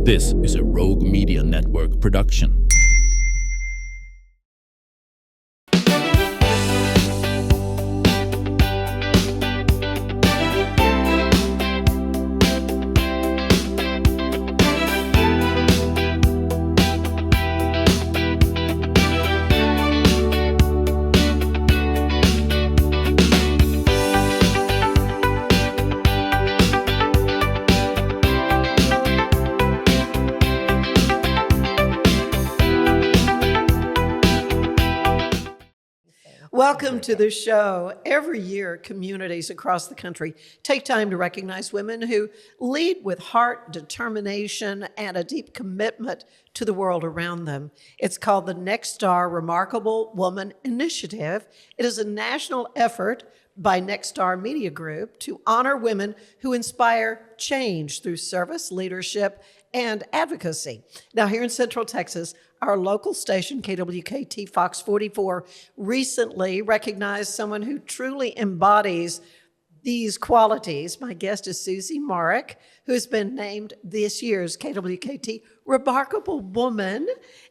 This is a Rogue Media Network production. Welcome to the show. Every year, communities across the country take time to recognize women who lead with heart, determination, and a deep commitment to the world around them. It's called the Next Star Remarkable Woman Initiative. It is a national effort by Next Star Media Group to honor women who inspire change through service, leadership, and advocacy. Now, here in Central Texas, our local station, KWKT Fox-44, recently recognized someone who truly embodies these qualities. My guest is Susie Marek, who's been named this year's KWKT Remarkable Woman,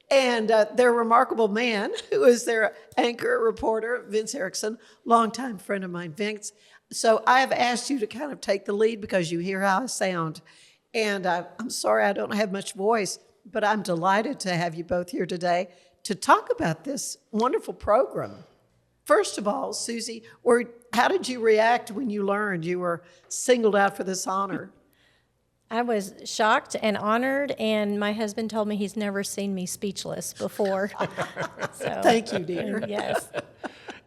and their remarkable man, who is their anchor reporter, Vince Erickson, longtime friend of mine. Vince, so I've asked you to kind of take the lead because you hear how I sound. And I'm sorry I don't have much voice, but I'm delighted to have you both here today to talk about this wonderful program. First of all, Susie, how did you react when you learned you were singled out for this honor? I was shocked and honored, and my husband told me he's never seen me speechless before. So, thank you, dear. Yes.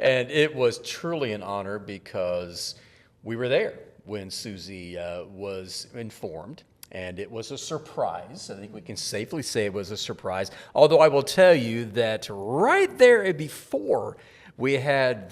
And it was truly an honor because we were there when Susie was informed. And it was a surprise. I think we can safely say it was a surprise. Although I will tell you that right there before we had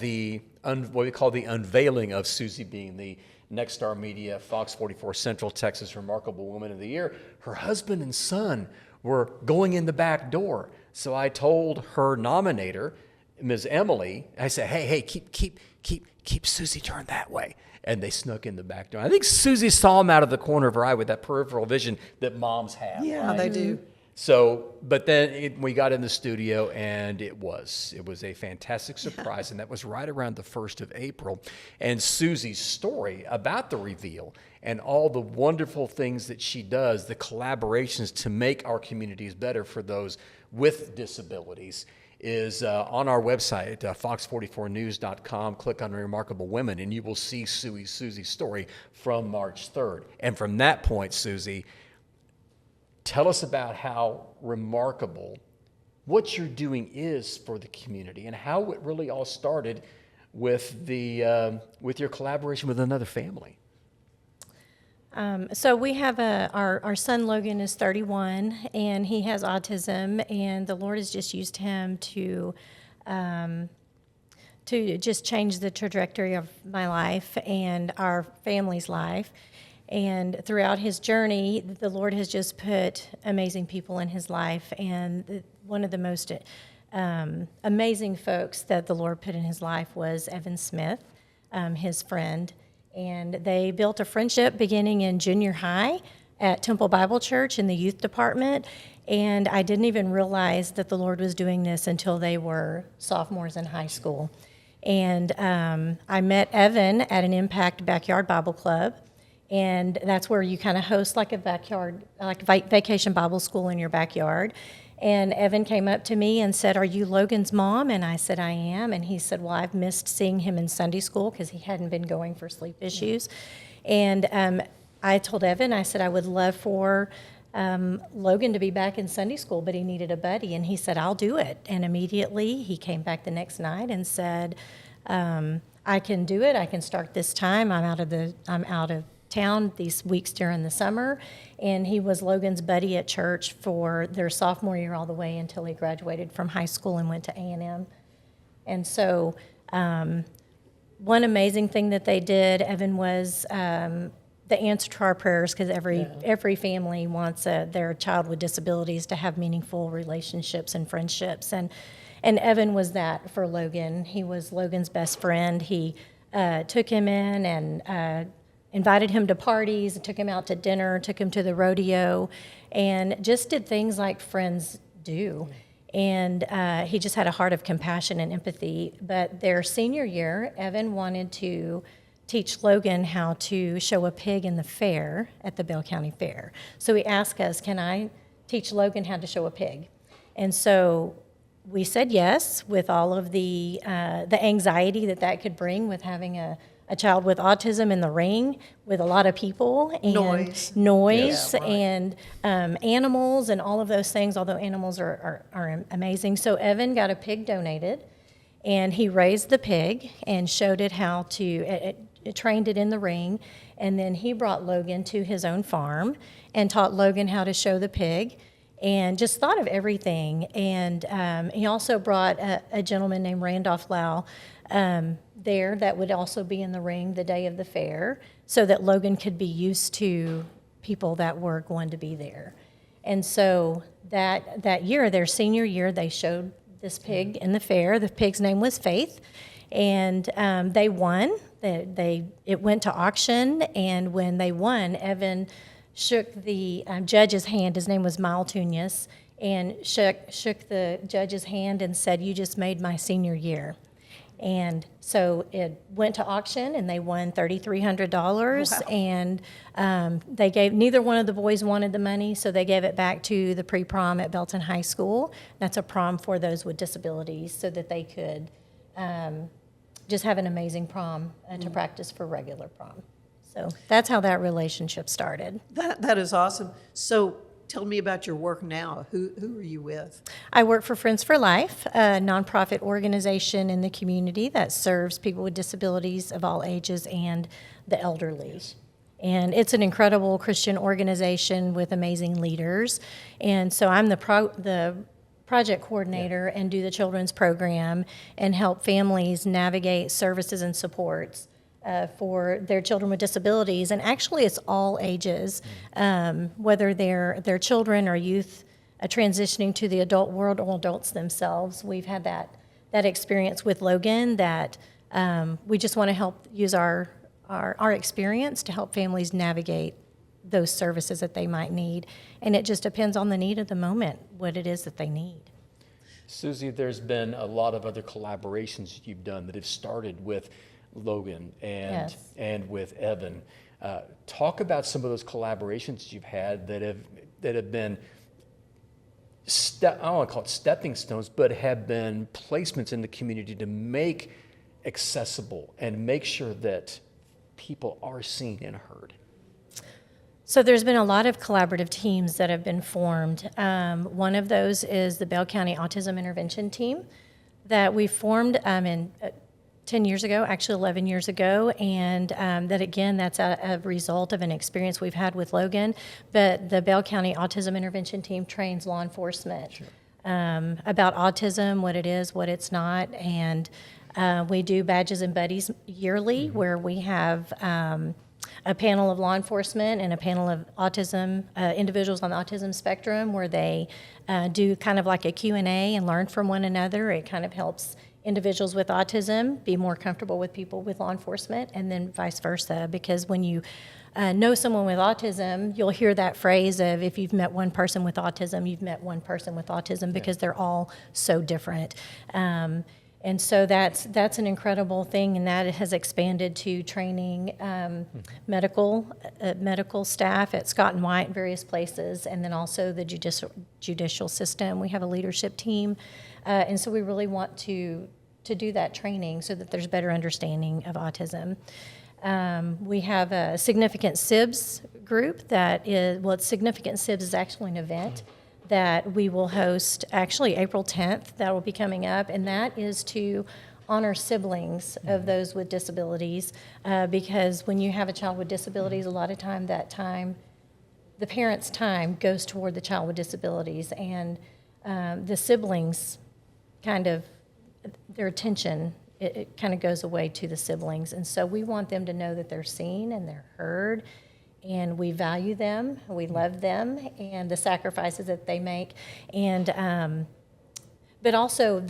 what we call the unveiling of Susie being the Next Star Media Fox-44 Central Texas Remarkable Woman of the Year, her husband and son were going in the back door. So I told her nominator, Ms. Emily, I said, hey, keep Susie turned that way. And they snuck in the back door. I think Susie saw him out of the corner of her eye with that peripheral vision that moms have. Yeah, right? they do. So, but then we got in the studio, and it was a fantastic surprise, and that was right around the 1st of April. And Susie's story about the reveal and all the wonderful things that she does, the collaborations to make our communities better for those with disabilities, is on our website at fox44news.com. Click on Remarkable Women, and you will see Susie's story from March 3rd. And from that point, Susie, tell us about how remarkable what you're doing is for the community and how it really all started with your collaboration with another family. So we have our son Logan is 31, and he has autism, and the Lord has just used him to just change the trajectory of my life and our family's life. And throughout his journey, the Lord has just put amazing people in his life, and one of the most amazing folks that the Lord put in his life was Evan Smith, his friend. And they built a friendship beginning in junior high at Temple Bible Church in the youth department. And I didn't even realize that the Lord was doing this until they were sophomores in high school. And I met Evan at an Impact Backyard Bible Club. And that's where you kind of host like a backyard, like vacation Bible school in your backyard. And Evan came up to me and said, "Are you Logan's mom?" And I said, "I am." And he said, "Well, I've missed seeing him in Sunday school because he hadn't been going for sleep issues." And I told Evan, I said, "I would love for Logan to be back in Sunday school, but he needed a buddy." And he said, "I'll do it." And immediately he came back the next night and said, "I can do it. I can start this time. I'm out of town these weeks during the summer." And he was Logan's buddy at church for their sophomore year all the way until he graduated from high school and went to A&M. And so one amazing thing that they did, Evan, was the answer to our prayers, because every family wants their child with disabilities to have meaningful relationships and friendships. And Evan was that for Logan. He was Logan's best friend. He took him in and invited him to parties, took him out to dinner, took him to the rodeo, and just did things like friends do. And he just had a heart of compassion and empathy. But their senior year, Evan wanted to teach Logan how to show a pig in the fair at the Bell County Fair. So he asked us, can I teach Logan how to show a pig? And so we said yes, with all of the anxiety that could bring with having a child with autism in the ring with a lot of people and noise Yeah, right. and animals and all of those things, although animals are amazing. So Evan got a pig donated, and he raised the pig and showed it how to, it trained it in the ring, and then he brought Logan to his own farm and taught Logan how to show the pig, and just thought of everything. And he also brought a gentleman named Randolph Lau there that would also be in the ring the day of the fair, so that Logan could be used to people that were going to be there. And so that year, their senior year, they showed this pig in the fair. The pig's name was Faith, and they won. It went to auction, and when they won, Evan shook the judge's hand. His name was Mile Tunis, and shook the judge's hand and said, "You just made my senior year." And so it went to auction, and they won $3,300. Wow. And they gave, neither one of the boys wanted the money, so they gave it back to the pre-prom at Belton High School. That's a prom for those with disabilities, so that they could just have an amazing prom to practice for regular prom. So that's how that relationship started. That is awesome. So tell me about your work now. Who are you with? I work for Friends for Life, a nonprofit organization in the community that serves people with disabilities of all ages and the elderly. And it's an incredible Christian organization with amazing leaders. And so I'm the project coordinator and do the children's program and help families navigate services and supports for their children with disabilities. And actually it's all ages, whether they're children or youth transitioning to the adult world or adults themselves. We've had that experience with Logan, that we just want to help use our experience to help families navigate those services that they might need. And it just depends on the need of the moment, what it is that they need. Susie, there's been a lot of other collaborations you've done that have started with Logan and Yes. and with Evan. Talk about some of those collaborations you've had that have been I don't want to call it stepping stones, but have been placements in the community to make accessible and make sure that people are seen and heard. So there's been a lot of collaborative teams that have been formed. One of those is the Bell County Autism Intervention Team that we formed 10 years ago, actually 11 years ago, and that's a result of an experience we've had with Logan. But the Bell County Autism Intervention Team trains law enforcement about autism, what it is, what it's not, and we do Badges and Buddies yearly, where we have a panel of law enforcement and a panel of autism individuals on the autism spectrum, where they do kind of like a Q&A and learn from one another. It kind of helps individuals with autism be more comfortable with people with law enforcement, and then vice versa, because when you know someone with autism, you'll hear that phrase of, if you've met one person with autism, you've met one person with autism, because they're all so different. And so that's an incredible thing, and that has expanded to training medical staff at Scott and White, various places, and then also the judicial system. We have a leadership team, and so we really want to do that training so that there's better understanding of autism. We have a Significant SIBS group that is, Significant SIBS is actually an event that we will host actually April 10th. That will be coming up, and that is to honor siblings of those with disabilities, because when you have a child with disabilities, a lot of time, the parent's time goes toward the child with disabilities, and the siblings their attention, it kind of goes away to the siblings. And so we want them to know that they're seen and they're heard, and we value them, we love them, and the sacrifices that they make. And but also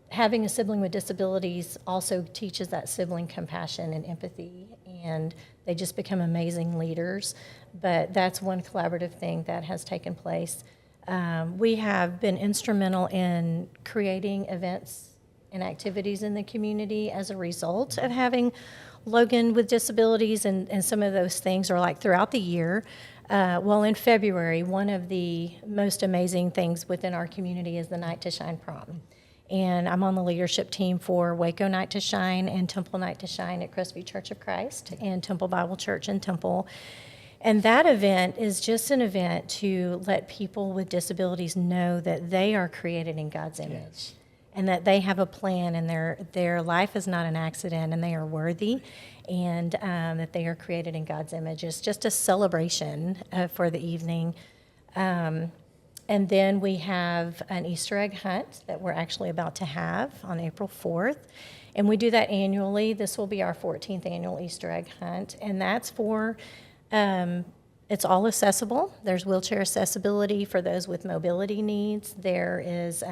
having a sibling with disabilities also teaches that sibling compassion and empathy, and they just become amazing leaders. But that's one collaborative thing that has taken place. We have been instrumental in creating events and activities in the community as a result of having Logan with disabilities, and some of those things are like throughout the year. Well, in February, one of the most amazing things within our community is the Night to Shine prom. And I'm on the leadership team for Waco Night to Shine and Temple Night to Shine at Crestview Church of Christ and Temple Bible Church in Temple. And that event is just an event to let people with disabilities know that they are created in God's image. Yes. And that they have a plan, and their life is not an accident, and they are worthy, and that they are created in God's image. It's just a celebration for the evening. And then we have an Easter egg hunt that we're actually about to have on April 4th. And we do that annually. This will be our 14th annual Easter egg hunt. And that's for, it's all accessible. There's wheelchair accessibility for those with mobility needs. There is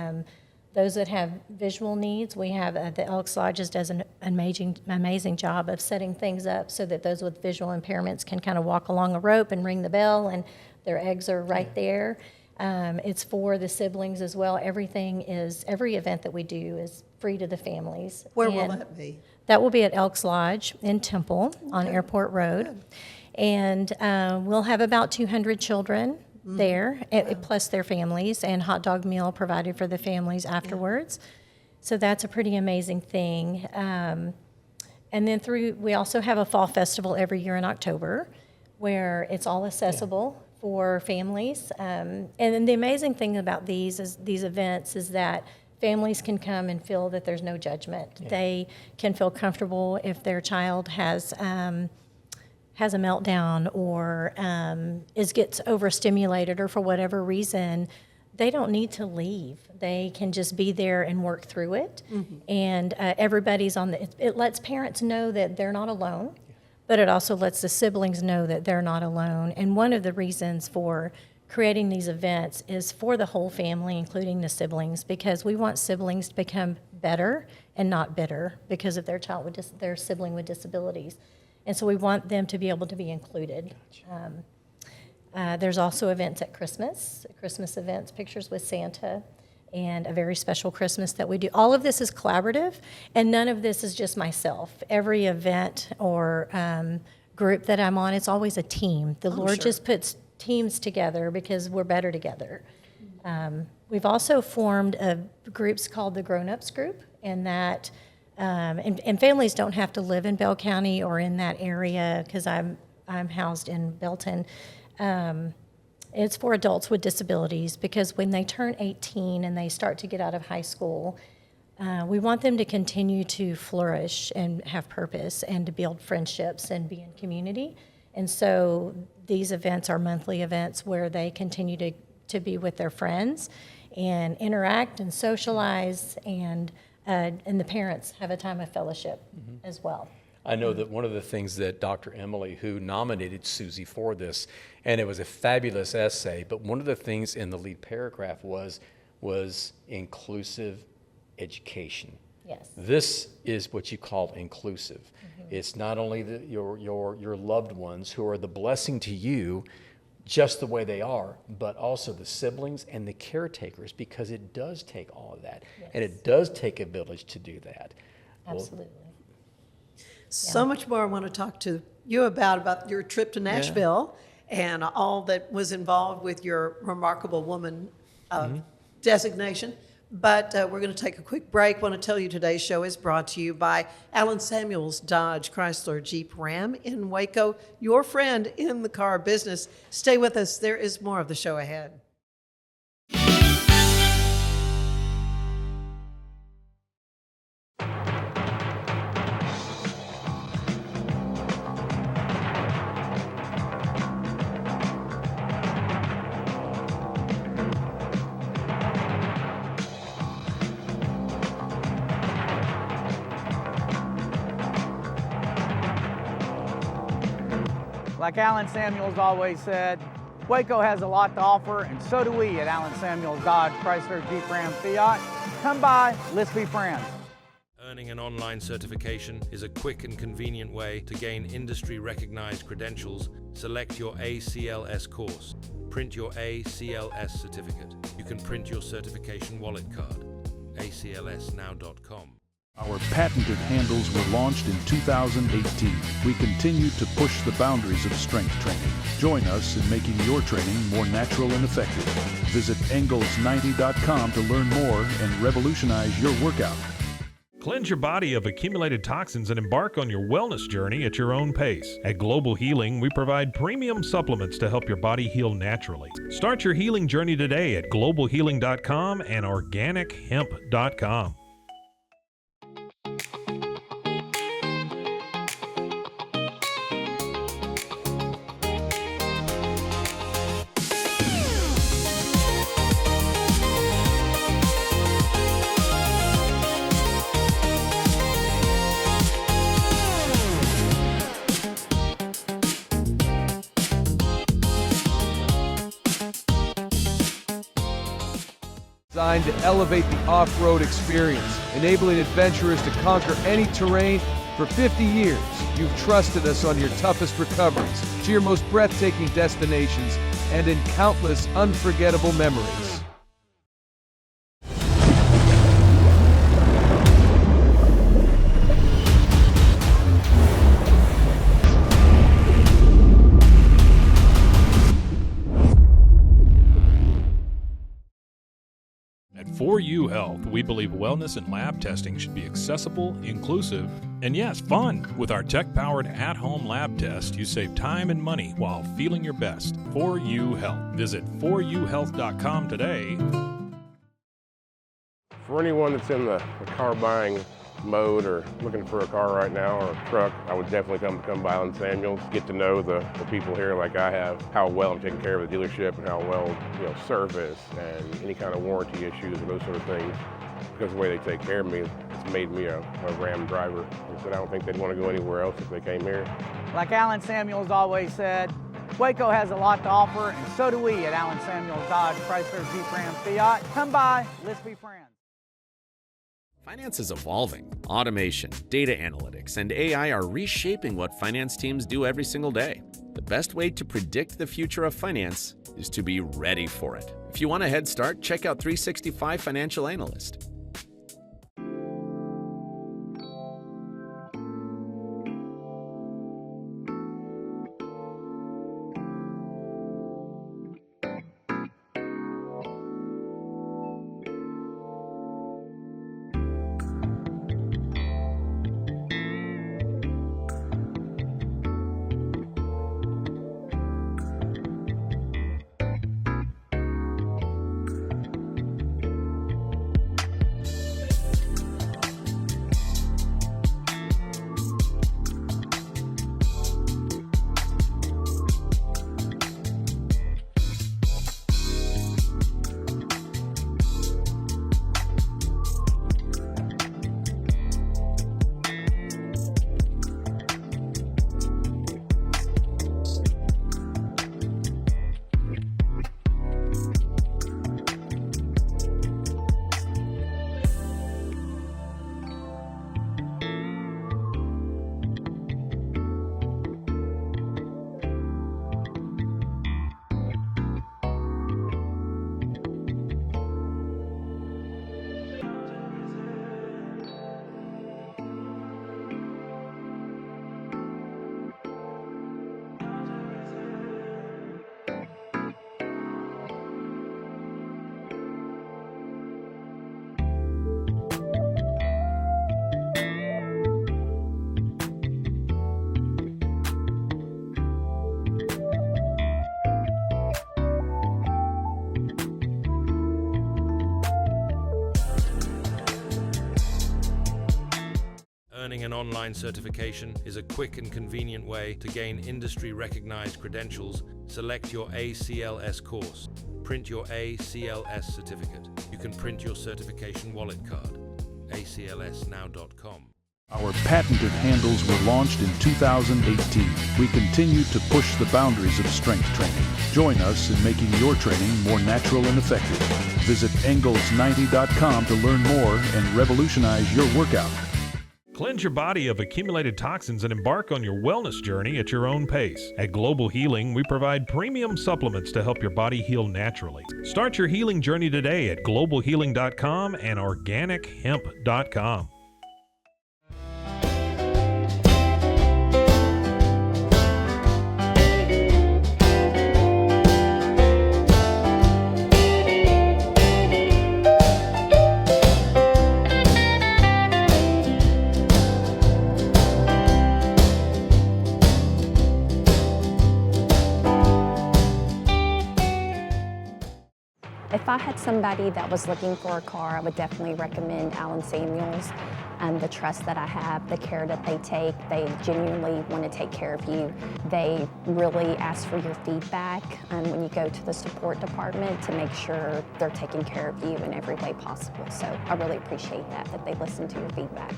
those that have visual needs. We have the Elks Lodges does an amazing job of setting things up so that those with visual impairments can kind of walk along a rope and ring the bell, and their eggs are right there. It's for the siblings as well. Every event that we do is free to the families. Where will that be? That will be at Elks Lodge in Temple on Airport Road. Good. And we'll have about 200 children there, plus their families, and hot dog meal provided for the families afterwards. So that's a pretty amazing thing. And then we also have a fall festival every year in October where it's all accessible for families. And then the amazing thing about these events is that families can come and feel that there's no judgment. Yeah. They can feel comfortable if their child has a meltdown or gets overstimulated, or for whatever reason, they don't need to leave. They can just be there and work through it. Mm-hmm. And everybody's it lets parents know that they're not alone, but it also lets the siblings know that they're not alone. And one of the reasons for creating these events is for the whole family, including the siblings, because we want siblings to become better and not bitter because of their sibling with disabilities. And so we want them to be able to be included. There's also events at Christmas events, pictures with Santa, and a very special Christmas that we do. All of this is collaborative, and none of this is just myself. Every event or group that I'm on, it's always a team. The Lord just puts teams together because we're better together. We've also formed groups called the Grown Ups Group, and that and families don't have to live in Bell County or in that area, because I'm housed in Belton. It's for adults with disabilities, because when they turn 18 and they start to get out of high school, we want them to continue to flourish and have purpose and to build friendships and be in community. And so these events are monthly events where they continue to be with their friends and interact and socialize, and the parents have a time of fellowship as well. I know that one of the things that Dr. Emily, who nominated Susie for this, and it was a fabulous essay, but one of the things in the lead paragraph was inclusive education. Yes. This is what you call inclusive. Mm-hmm. It's not only your loved ones who are the blessing to you just the way they are, but also the siblings and the caretakers, because it does take all of that. Yes. And it does take a village to do that. Absolutely. So much more I want to talk to you about your trip to Nashville and all that was involved with your remarkable woman designation. But we're going to take a quick break. I want to tell you today's show is brought to you by Alan Samuels Dodge Chrysler Jeep Ram in Waco, your friend in the car business. Stay with us. There is more of the show ahead. Like Alan Samuels always said, Waco has a lot to offer, and so do we at Alan Samuels Dodge Chrysler Jeep Ram Fiat. Come by, let's be friends. Earning an online certification is a quick and convenient way to gain industry-recognized credentials. Select your ACLS course. Print your ACLS certificate. You can print your certification wallet card. aclsnow.com. Our patented handles were launched in 2018. We continue to push the boundaries of strength training. Join us in making your training more natural and effective. Visit Engels90.com to learn more and revolutionize your workout. Cleanse your body of accumulated toxins and embark on your wellness journey at your own pace. At Global Healing, we provide premium supplements to help your body heal naturally. Start your healing journey today at globalhealing.com and organichemp.com. Designed to elevate the off-road experience, enabling adventurers to conquer any terrain. For 50 years, you've trusted us on your toughest recoveries, to your most breathtaking destinations, and in countless unforgettable memories. At 4U Health, we believe wellness and lab testing should be accessible, inclusive, and yes, fun. With our tech-powered at-home lab test, you save time and money while feeling your best. 4U Health. Visit 4uhealth.com today. For anyone that's in the car buying mode or looking for a car right now or a truck, I would definitely come by Allen Samuels, get to know the people here like I have, how well I'm taking care of the dealership and how well, service and any kind of warranty issues or those sort of things. Because of the way they take care of me, it's made me a Ram driver. I said I don't think they'd want to go anywhere else if they came here. Like Allen Samuels always said, Waco has a lot to offer, and so do we at Allen Samuels Dodge, Chrysler, Jeep, Ram, Fiat. Come by, let's be friends. Finance is evolving. Automation, data analytics, and AI are reshaping what finance teams do every single day. The best way to predict the future of finance is to be ready for it. If you want a head start, check out 365 Financial Analyst. Earning an online certification is a quick and convenient way to gain industry-recognized credentials. Select your ACLS course. Print your ACLS certificate. You can print your certification wallet card. aclsnow.com. Our patented handles were launched in 2018. We continue to push the boundaries of strength training. Join us in making your training more natural and effective. Visit Engels90.com to learn more and revolutionize your workout. Cleanse your body of accumulated toxins and embark on your wellness journey at your own pace. At Global Healing, we provide premium supplements to help your body heal naturally. Start your healing journey today at globalhealing.com and organichemp.com. If I had somebody that was looking for a car, I would definitely recommend Allen Samuels. The trust that I have, the care that they take, they genuinely want to take care of you. They really ask for your feedback when you go to the support department to make sure they're taking care of you in every way possible. So I really appreciate that they listen to your feedback.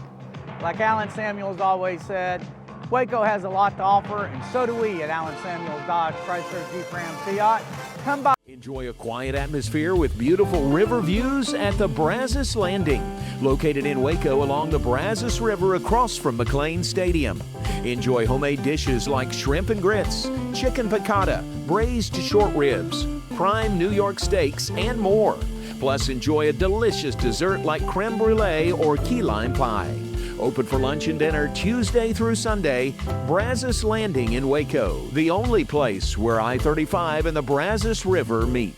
Like Allen Samuels always said, Waco has a lot to offer, and so do we at Allen Samuels Dodge Chrysler Jeep Ram Fiat. Come by. Enjoy a quiet atmosphere with beautiful river views at the Brazos Landing, located in Waco along the Brazos River across from McLean Stadium. Enjoy homemade dishes like shrimp and grits, chicken piccata, braised short ribs, prime New York steaks, and more. Plus, enjoy a delicious dessert like creme brulee or key lime pie. Open for lunch and dinner Tuesday through Sunday. Brazos Landing in Waco, the only place where I-35 and the Brazos River meet.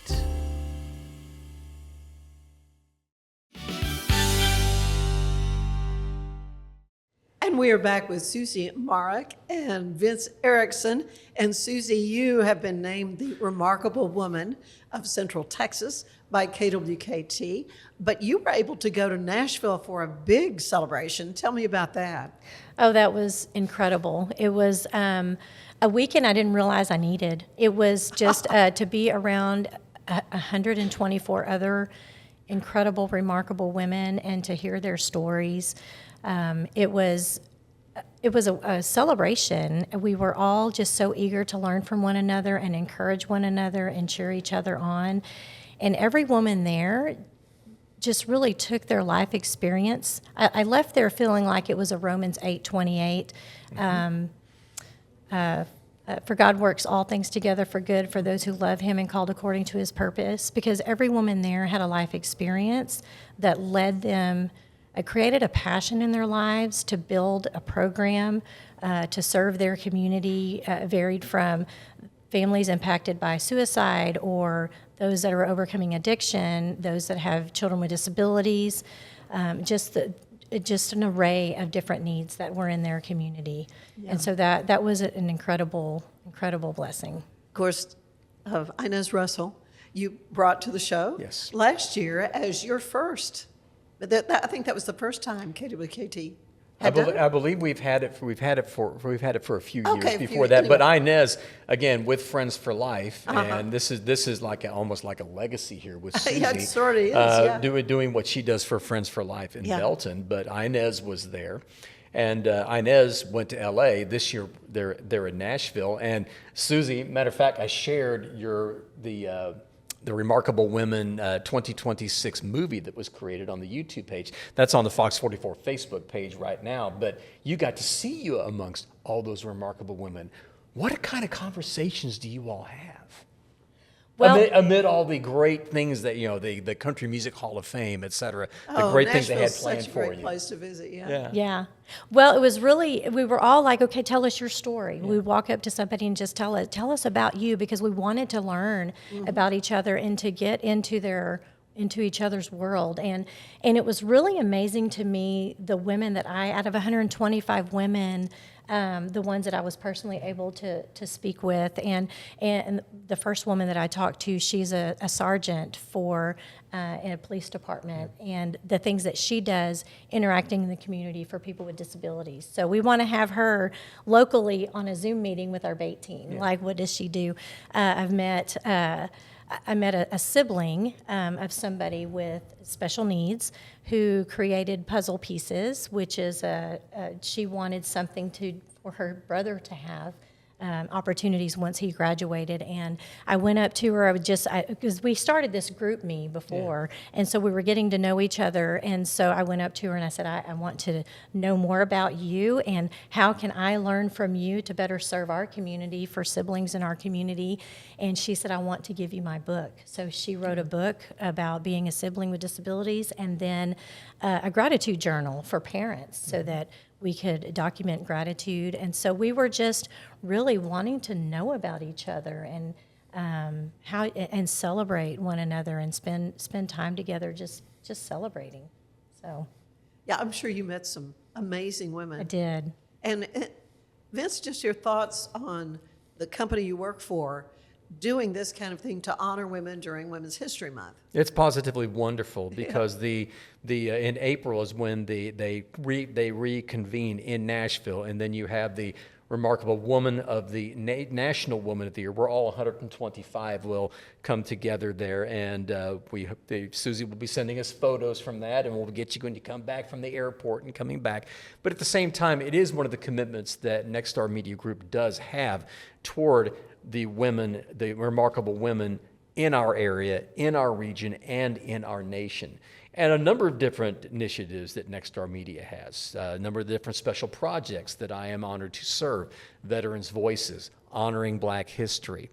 And we are back with Susie Marek and Vince Erickson. And Susie, you have been named the Remarkable Woman of Central Texas by KWKT, but you were able to go to Nashville for a big celebration. Tell me about that. Oh, that was incredible. It was a weekend I didn't realize I needed. It was just to be around 124 other incredible, remarkable women and to hear their stories. It was a celebration. We were all just so eager to learn from one another and encourage one another and cheer each other on. And every woman there just really took their life experience. I left there feeling like it was a Romans 8:28. For God works all things together for good for those who love him and called according to his purpose. Because every woman there had a life experience that led them, created a passion in their lives to build a program to serve their community, varied from families impacted by suicide or those that are overcoming addiction, those that have children with disabilities, just an array of different needs that were in their community. Yeah. And so that was an incredible blessing. Of course, of Inez Russell, you brought to the show last year as your first. I think that was the first time KWKT I believe we've had it for a few years before that. Anyway. But Inez, again, with Friends for Life, and this is like almost like a legacy here with Susie. Yeah, it sort of is. Doing what she does for Friends for Life in Belton. But Inez was there, and Inez went to L.A. This year. They're in Nashville, and Susie. Matter of fact, I shared the Remarkable Women 2026 movie that was created on the YouTube page. That's on the Fox-44 Facebook page right now. But you got to see you amongst all those remarkable women. What kind of conversations do you all have? Well, amid all the great things that, the Country Music Hall of Fame, et cetera, the great things they had planned for you. Such a great place to visit, Yeah. Well, it was really, we were all like, okay, tell us your story. Yeah. We'd walk up to somebody and just tell us about you, because we wanted to learn about each other and to get into each other's world. And it was really amazing to me, the women that out of 125 women, the ones that I was personally able to speak with, and the first woman that I talked to, she's a sergeant in a police department, and the things that she does interacting in the community for people with disabilities. So we want to have her locally on a Zoom meeting with our BATE team. Yeah. Like, what does she do? I met a sibling of somebody with special needs who created puzzle pieces, which is she wanted something for her brother to have opportunities once he graduated. And I went up to her, because we started this group me before, and so we were getting to know each other. And so I went up to her and I said, I want to know more about you, and how can I learn from you to better serve our community, for siblings in our community. And she said, I want to give you my book. So she wrote a book about being a sibling with disabilities, and then a gratitude journal for parents, so that we could document gratitude. And so we were just really wanting to know about each other, and and celebrate one another, and spend time together just celebrating. So Yeah, I'm sure you met some amazing women. I did. And Vince, just your thoughts on the company you work for doing this kind of thing to honor women during Women's History Month. It's positively wonderful, because the in April is when they reconvene in Nashville, and then you have the remarkable Woman of the National Woman of the Year, where all 125 will come together there, and Susie will be sending us photos from that, and we'll get you when you come back from the airport and coming back. But at the same time, it is one of the commitments that Nexstar Media Group does have toward the women, the remarkable women in our area, in our region, and in our nation. And a number of different initiatives that Nexstar Media has, a number of different special projects that I am honored to serve: Veterans Voices, Honoring Black History,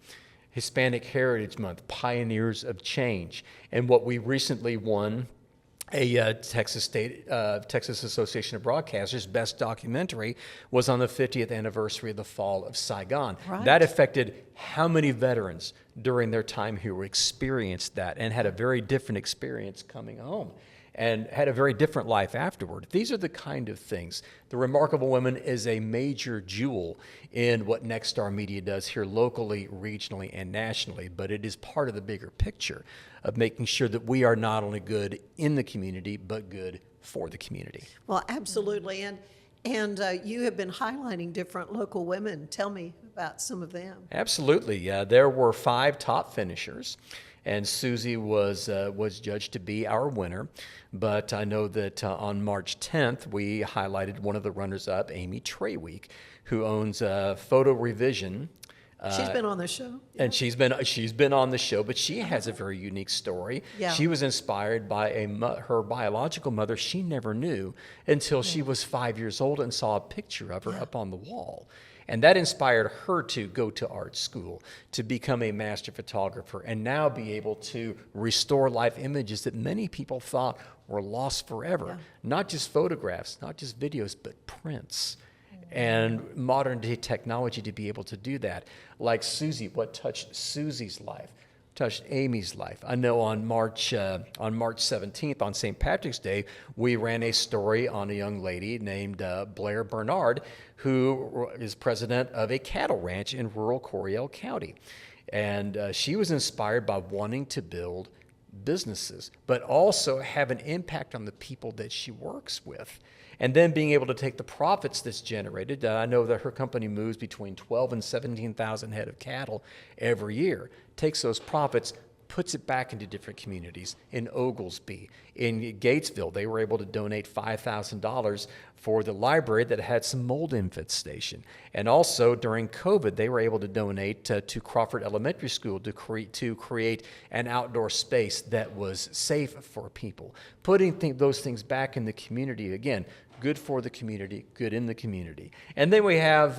Hispanic Heritage Month, Pioneers of Change, and what we recently won, a Texas Association of Broadcasters Best Documentary, was on the 50th anniversary of the fall of Saigon. Right. That affected how many veterans during their time here experienced that, and had a very different experience coming home, and had a very different life afterward. These are the kind of things. The Remarkable Women is a major jewel in what Nexstar Media does here locally, regionally, and nationally, but it is part of the bigger picture of making sure that we are not only good in the community, but good for the community. Well, absolutely. And you have been highlighting different local women. Tell me about some of them. Absolutely. There were 5 top finishers, and Susie was judged to be our winner. But I know that on March 10th, we highlighted one of the runners-up, Amy Treyweek, who owns Photo Revision. She's been on the show. And she's been on the show, but she has a very unique story. Yeah. She was inspired by her biological mother she never knew until she was 5 years old and saw a picture of her up on the wall. And that inspired her to go to art school, to become a master photographer, and now be able to restore life images that many people thought were lost forever. Yeah. Not just photographs, not just videos, but prints. And modern day technology to be able to do that. Like Susie, what touched Susie's life, touched Amy's life. I know on March 17th, on St. Patrick's Day, we ran a story on a young lady named Blair Bernard, who is president of a cattle ranch in rural Coryell County. And she was inspired by wanting to build businesses, but also have an impact on the people that she works with. And then being able to take the profits that's generated. I know that her company moves between 12 and 17,000 head of cattle every year. Takes those profits, puts it back into different communities. In Oglesby, in Gatesville, they were able to donate $5,000 for the library that had some mold infestation. And also during COVID, they were able to donate to Crawford Elementary School to create an outdoor space that was safe for people. Putting those things back in the community, again, good for the community, good in the community. And then we have,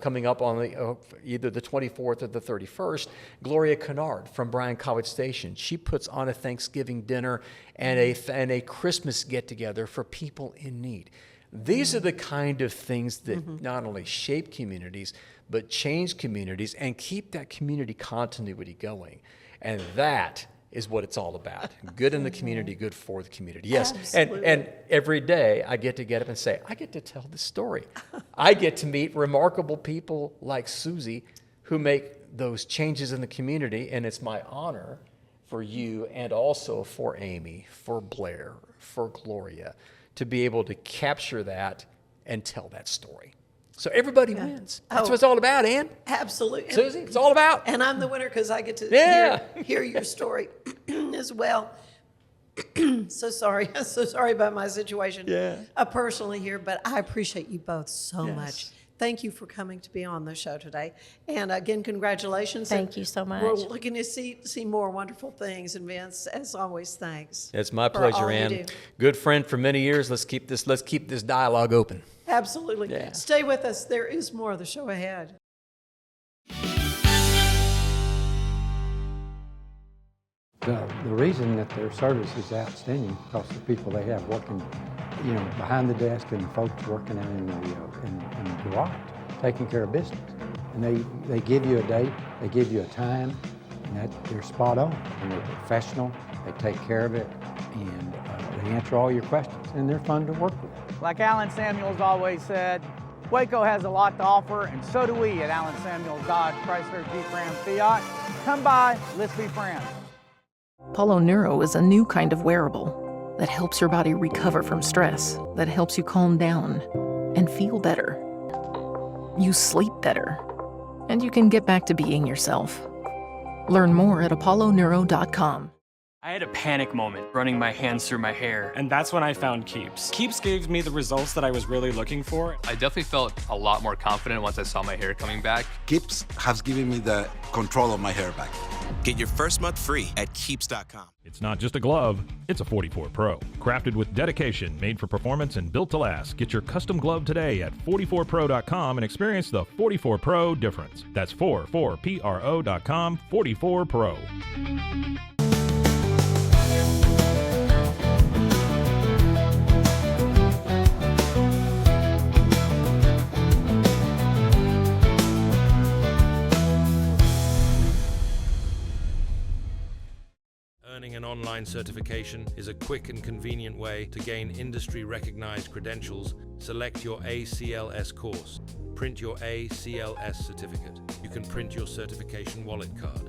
coming up on either the 24th or the 31st, Gloria Kennard from Bryan College Station. She puts on a Thanksgiving dinner and a Christmas get-together for people in need. These are the kind of things that not only shape communities, but change communities and keep that community continuity going. And that is what it's all about. Good in the community, good for the community. Yes, and every day I get up and say, I get to tell this story. I get to meet remarkable people like Susie who make those changes in the community, and it's my honor for you and also for Amy, for Blair, for Gloria, to be able to capture that and tell that story. So everybody wins. That's what it's all about, Ann. Absolutely. Susie, it's all about. And I'm the winner because I get to hear your story as well. So sorry. I'm so sorry about my situation personally here, but I appreciate you both so much. thank you for coming to be on the show today. And again, congratulations. Thank you so much. We're looking to see more wonderful things. And Vince, as always, thanks. It's my for pleasure, all you Ann. do. Good friend for many years. Let's keep this dialogue open. Absolutely. Yeah. Stay with us. There is more of the show ahead. The reason that their service is outstanding because the people they have working, behind the desk and the folks working out in the garage, taking care of business. And they give you a date, they give you a time, and they're spot on. And they're professional, they take care of it, and they answer all your questions, and they're fun to work with. Like Alan Samuels always said, Waco has a lot to offer, and so do we at Alan Samuels Dodge Chrysler Jeep Ram Fiat. Come by, let's be friends. Apollo Neuro is a new kind of wearable that helps your body recover from stress, that helps you calm down and feel better. You sleep better, and you can get back to being yourself. Learn more at apolloneuro.com. I had a panic moment running my hands through my hair, and that's when I found Keeps. Keeps gave me the results that I was really looking for. I definitely felt a lot more confident once I saw my hair coming back. Keeps has given me the control of my hair back. Get your first month free at Keeps.com. It's not just a glove, it's a 44 Pro. Crafted with dedication, made for performance, and built to last. Get your custom glove today at 44pro.com and experience the 44 Pro difference. That's 44pro.com, 44 Pro. Earning an online certification is a quick and convenient way to gain industry-recognized credentials. Select your ACLS course. Print your ACLS certificate. You can print your certification wallet card.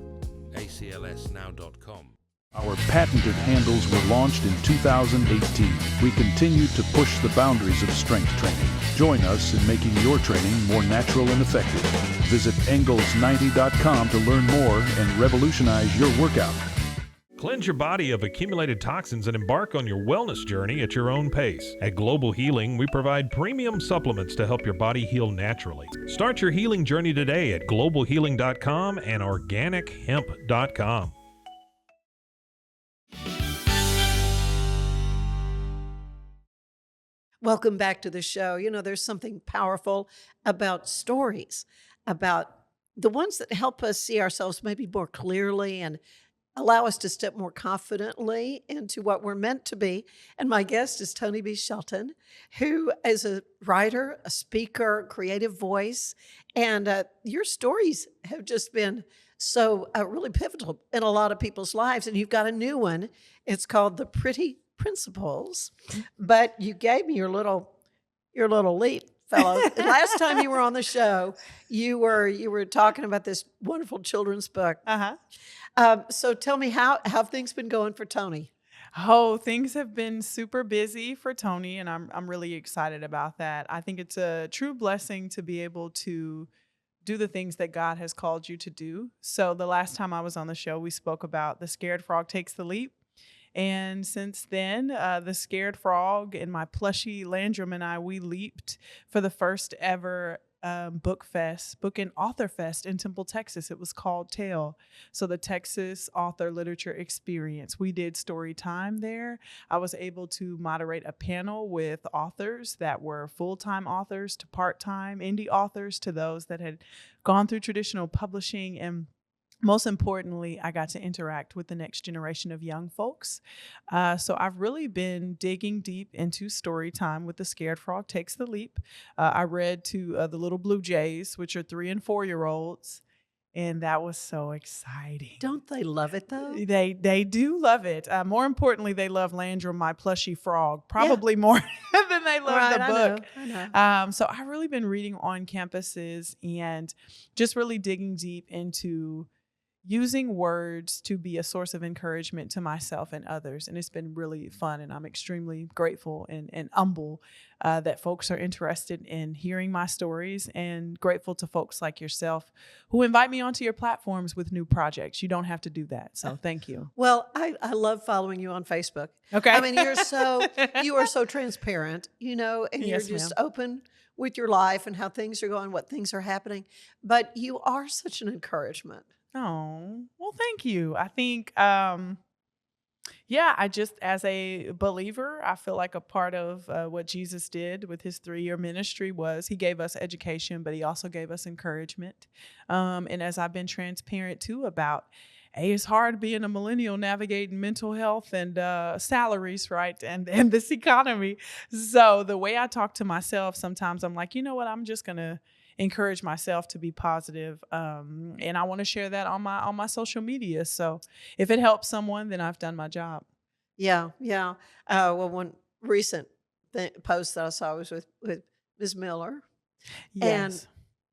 aclsnow.com. Our patented handles were launched in 2018. We continue to push the boundaries of strength training. Join us in making your training more natural and effective. Visit Engels90.com to learn more and revolutionize your workout. Cleanse your body of accumulated toxins and embark on your wellness journey at your own pace. At Global Healing, we provide premium supplements to help your body heal naturally. Start your healing journey today at globalhealing.com and organichemp.com. Welcome back to the show. There's something powerful about stories, about the ones that help us see ourselves maybe more clearly and allow us to step more confidently into what we're meant to be. And my guest is Tonee B. Shelton, who is a writer, a speaker, creative voice. And your stories have just been so really pivotal in a lot of people's lives. And you've got a new one. It's called The Pretty Principles. But you gave me your little leap, fellow. Last time you were on the show, you were talking about this wonderful children's book. So tell me, how have things been going for Tonee? Oh, things have been super busy for Tonee, and I'm really excited about that. I think it's a true blessing to be able to do the things that God has called you to do. So the last time I was on the show, we spoke about The Scared Frog Takes the Leap. And since then, the Scared Frog and my plushie Landrum and I, we leaped for the first ever book and author fest in Temple, Texas. It was called TAIL. So the Texas Author Literature Experience. We did story time there. I was able to moderate a panel with authors that were full-time authors to part-time indie authors to those that had gone through traditional publishing, and most importantly, I got to interact with the next generation of young folks. So I've really been digging deep into story time with The Scared Frog Takes the Leap. I read to the Little Blue Jays, which are 3- and 4-year-olds, and that was so exciting. Don't they love it, though? They do love it. More importantly, they love Landrum, my plushie frog, probably more than they love the book. I know. So I've really been reading on campuses and just really digging deep into using words to be a source of encouragement to myself and others. And it's been really fun. And I'm extremely grateful and humble that folks are interested in hearing my stories, and grateful to folks like yourself who invite me onto your platforms with new projects. You don't have to do that. So thank you. Well, I love following you on Facebook. Okay. I mean, you are so transparent, and Yes, you're just ma'am. open with your life and how things are going, what things are happening. But you are such an encouragement. Oh, well, thank you. I think, I just, as a believer, I feel like a part of what Jesus did with his 3-year ministry was he gave us education, but he also gave us encouragement. And as I've been transparent too about, it's hard being a millennial navigating mental health and salaries, right? And this economy. So the way I talk to myself, sometimes I'm like, you know what? I'm just going to encourage myself to be positive. And I want to share that on my social media. So if it helps someone, then I've done my job. Yeah. Well, one recent post that I saw was with Ms. Miller. Yes. And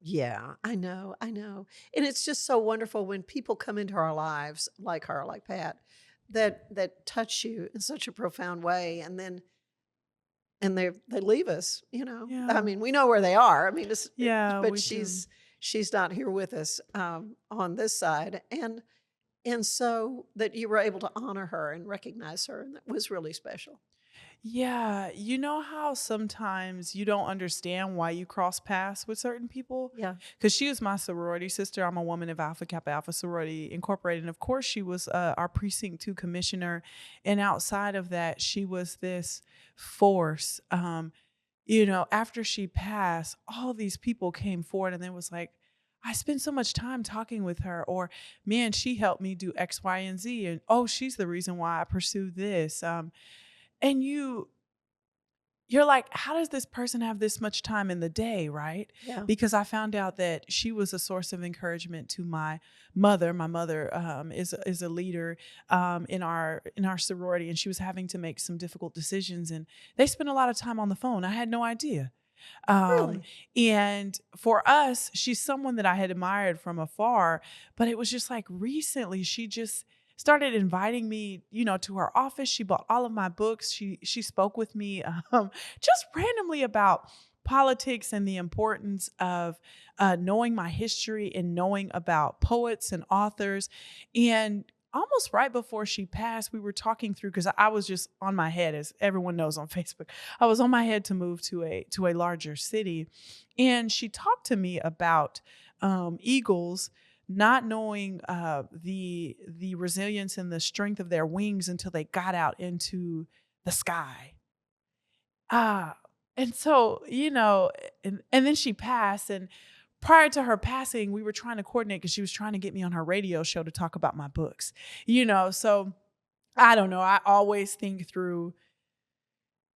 yeah, I know. And it's just so wonderful when people come into our lives like her, like Pat, that touch you in such a profound way. And they leave us, Yeah. I mean, we know where they are. I mean, but we she's not here with us on this side. And so that you were able to honor her and recognize her, and that was really special. Yeah, you know how sometimes you don't understand why you cross paths with certain people? Yeah. Because she was my sorority sister. I'm a woman of Alpha Kappa Alpha Sorority Incorporated. And of course, she was our Precinct 2 commissioner. And outside of that, she was this force. After she passed, all these people came forward and it was like, I spent so much time talking with her, or man, she helped me do X, Y, and Z. And she's the reason why I pursued this. And you're like, how does this person have this much time in the day, right? Yeah. Because I found out that she was a source of encouragement to my mother. My mother is a leader in our sorority, and she was having to make some difficult decisions, and they spent a lot of time on the phone. I had no idea. Really? And for us, she's someone that I had admired from afar, but it was just like recently she just started inviting me, to her office. She bought all of my books. She spoke with me just randomly about politics and the importance of knowing my history and knowing about poets and authors. And almost right before she passed, we were talking through, because I was just on my head, as everyone knows on Facebook, I was on my head to move to a larger city. And she talked to me about eagles not knowing the resilience and the strength of their wings until they got out into the sky. And so, and then she passed. And prior to her passing, we were trying to coordinate because she was trying to get me on her radio show to talk about my books, so I don't know. I always think through,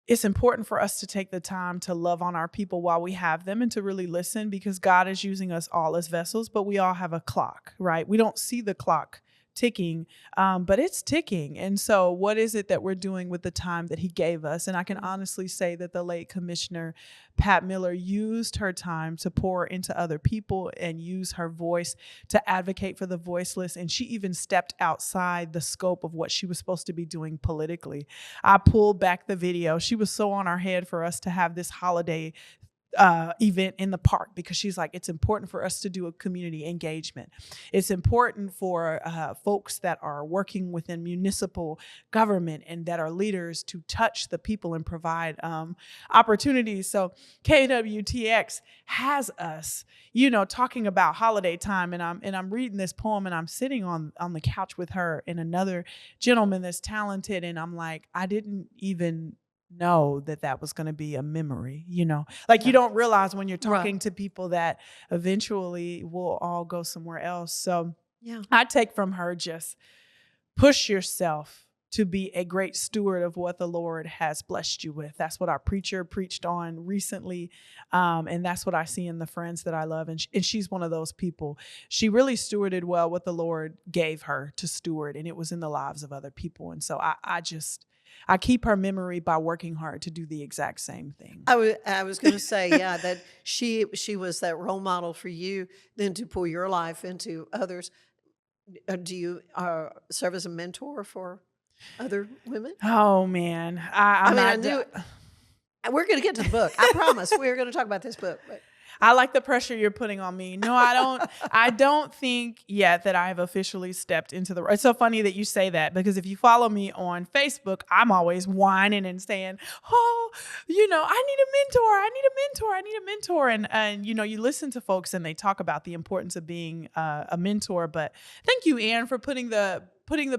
it's important for us to take the time to love on our people while we have them and to really listen, because God is using us all as vessels, but we all have a clock, right? We don't see the clock ticking, but it's ticking. And so what is it that we're doing with the time that he gave us? And I can honestly say that the late Commissioner Pat Miller used her time to pour into other people and use her voice to advocate for the voiceless. And she even stepped outside the scope of what she was supposed to be doing politically. I pulled back the video. She was so on our head for us to have this holiday event in the park, because she's like, it's important for us to do a community engagement. It's important for folks that are working within municipal government and that are leaders to touch the people and provide opportunities. So KWTX has us, talking about holiday time, and I'm reading this poem, and I'm sitting on the couch with her and another gentleman that's talented, and I'm like, I didn't even know that was going to be a memory, like you don't realize when you're talking to people that eventually will all go somewhere else. So yeah, I take from her, just push yourself to be a great steward of what the Lord has blessed you with. That's what our preacher preached on recently. And that's what I see in the friends that I love. And she's one of those people. She really stewarded well what the Lord gave her to steward, and it was in the lives of other people. And so I keep her memory by working hard to do the exact same thing. I was going to say, that she was that role model for you, then to pour your life into others. Do you serve as a mentor for other women? Oh man, I knew it. We're going to get to the book. I promise. We're going to talk about this book. But I like the pressure you're putting on me. No, I don't. I don't think yet that I have officially stepped into the. It's so funny that you say that, because if you follow me on Facebook, I'm always whining and saying, "Oh, I need a mentor. And you listen to folks and they talk about the importance of being a mentor. But thank you, Ann, for putting the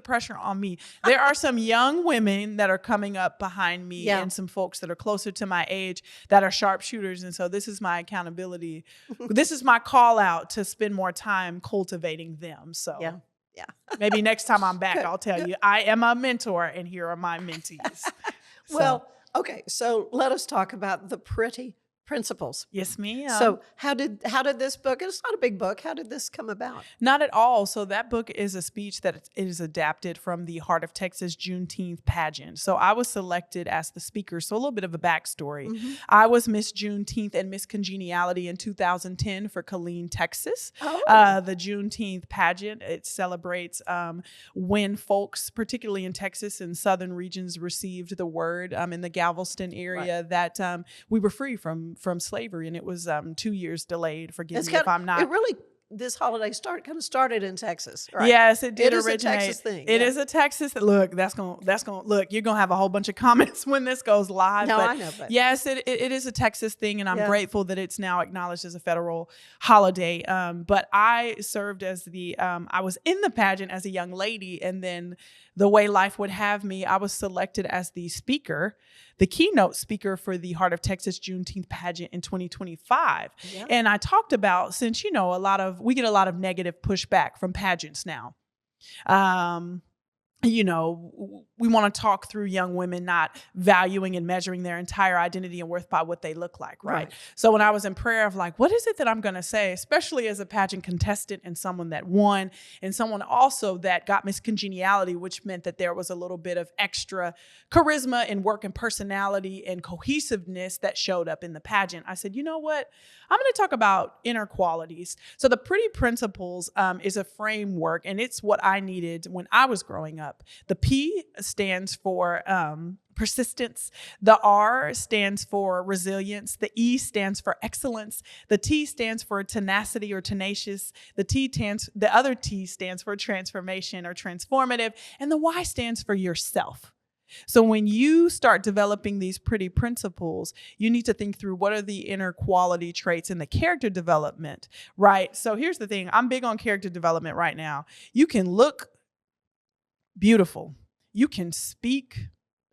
pressure on me. There are some young women that are coming up behind me and some folks that are closer to my age that are sharpshooters. And so this is my accountability. This is my call out to spend more time cultivating them. So maybe next time I'm back, I'll tell you, I am a mentor and here are my mentees. Well, okay. So let us talk about the P.R.E.T.Y principles. Yes, ma'am. So how did this book, it's not a big book, how did this come about? Not at all. So that book is a speech that it is adapted from the Heart of Texas Juneteenth pageant. So I was selected as the speaker. So a little bit of a backstory. I was Miss Juneteenth and Miss Congeniality in 2010 for Killeen, Texas. The Juneteenth pageant, it celebrates when folks, particularly in Texas and southern regions, received the word in the Galveston area that we were free from slavery, and it was 2 years delayed. Forgive me if I'm not. It really, this holiday kind of started in Texas, right? Yes, it did It originate. is a Texas thing. It is a Texas. Look, that's gonna look. You're gonna have a whole bunch of comments when this goes live. No, I know, but yes, it is a Texas thing, and I'm grateful that it's now acknowledged as a federal holiday. But I served as I was in the pageant as a young lady, and then the way life would have me, I was selected as the speaker, the keynote speaker for the Heart of Texas Juneteenth pageant in 2025. Yeah. And I talked about, since, we get a lot of negative pushback from pageants now. We want to talk through young women not valuing and measuring their entire identity and worth by what they look like, right? So when I was in prayer of what is it that I'm going to say, especially as a pageant contestant and someone that won and someone also that got Miss Congeniality, which meant that there was a little bit of extra charisma and work and personality and cohesiveness that showed up in the pageant. I said, you know what? I'm going to talk about inner qualities. So the P.R.E.T.Y principles is a framework, and it's what I needed when I was growing up. The P stands for persistence. The R stands for resilience. The E stands for excellence. The T stands for tenacity or tenacious. The other T stands for transformation or transformative. And the Y stands for yourself. So when you start developing these P.R.E.T.Y principles, you need to think through what are the inner quality traits in the character development, right? So here's the thing. I'm big on character development right now. You can look beautiful. You can speak